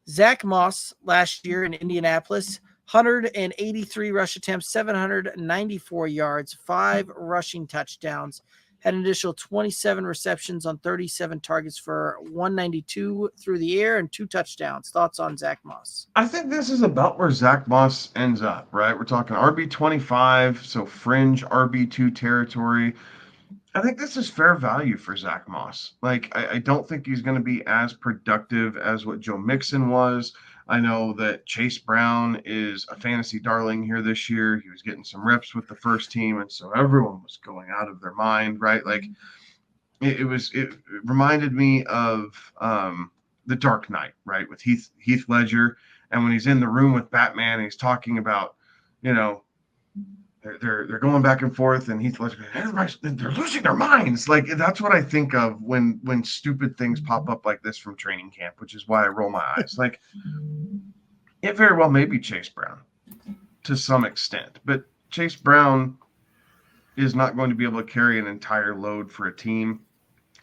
Zack Moss last year in Indianapolis, 183 rush attempts, 794 yards, 5 rushing touchdowns, had an additional 27 receptions on 37 targets for 192 through the air and 2 touchdowns. Thoughts on Zack Moss? I think this is about where Zack Moss ends up, right? We're talking RB25, so fringe RB2 territory. I think this is fair value for Zack Moss. Like, I don't think he's going to be as productive as what Joe Mixon was. I know that Chase Brown is a fantasy darling here this year. He was getting some reps with the first team, and so everyone was going out of their mind, right? Like, it reminded me of the Dark Knight, right, with Heath Ledger, and when he's in the room with Batman, and he's talking about, you know, they're going back and forth, and Heath Ledger, they're losing their minds. Like, that's what I think of when stupid things pop up like this from training camp, which is why I roll my eyes. Like, it very well may be Chase Brown to some extent, but Chase Brown is not going to be able to carry an entire load for a team.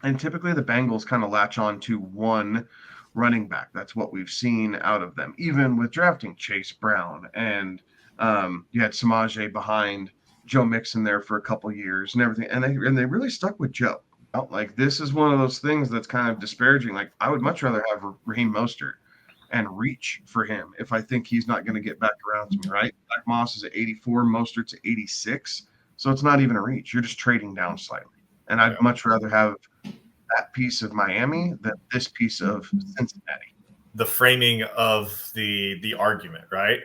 And typically the Bengals kind of latch on to one running back. That's what we've seen out of them, even with drafting Chase Brown. And you had Samaje behind Joe Mixon there for a couple years and everything. And they really stuck with Joe. Like, this is one of those things that's kind of disparaging. Like, I would much rather have Raheem Mostert and reach for him if I think he's not going to get back around to me, right? Zack Moss is at 84, Mostert's at 86. So it's not even a reach. You're just trading down slightly. And I'd much rather have that piece of Miami than this piece of Cincinnati. The framing of the argument, right?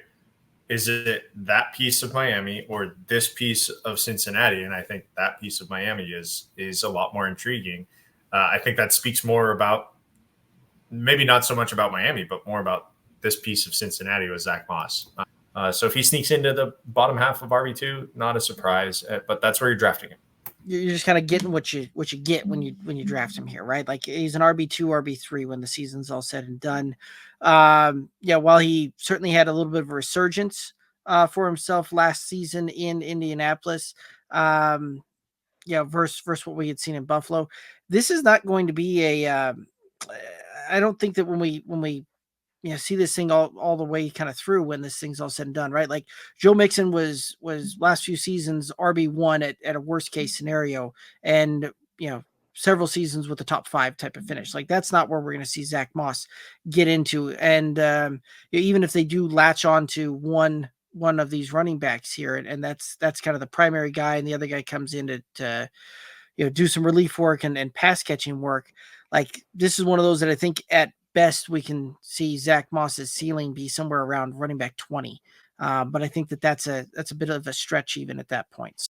Is it that piece of Miami or this piece of Cincinnati? And I think that piece of Miami is a lot more intriguing. I think that speaks more about, maybe not so much about Miami, but more about this piece of Cincinnati with Zack Moss. So if he sneaks into the bottom half of RB2, not a surprise, but that's where you're drafting him. You're just kind of getting what you get when you draft him here, right? Like, he's an RB2, RB3 when the season's all said and done. While he certainly had a little bit of a resurgence for himself last season in Indianapolis, versus what we had seen in Buffalo, this is not going to be a. I don't think that when we see this thing all the way kind of through, when this thing's all said and done, right? Like, Joe Mixon was last few seasons RB1 at a worst case scenario, and several seasons with a top 5 type of finish. Like, that's not where we're going to see Zack Moss get into. And even if they do latch on to one of these running backs here, and that's kind of the primary guy, and the other guy comes in to do some relief work and pass catching work. Like, this is one of those that I think at best we can see Zack Moss's ceiling be somewhere around running back 20. But I think that's a bit of a stretch even at that point.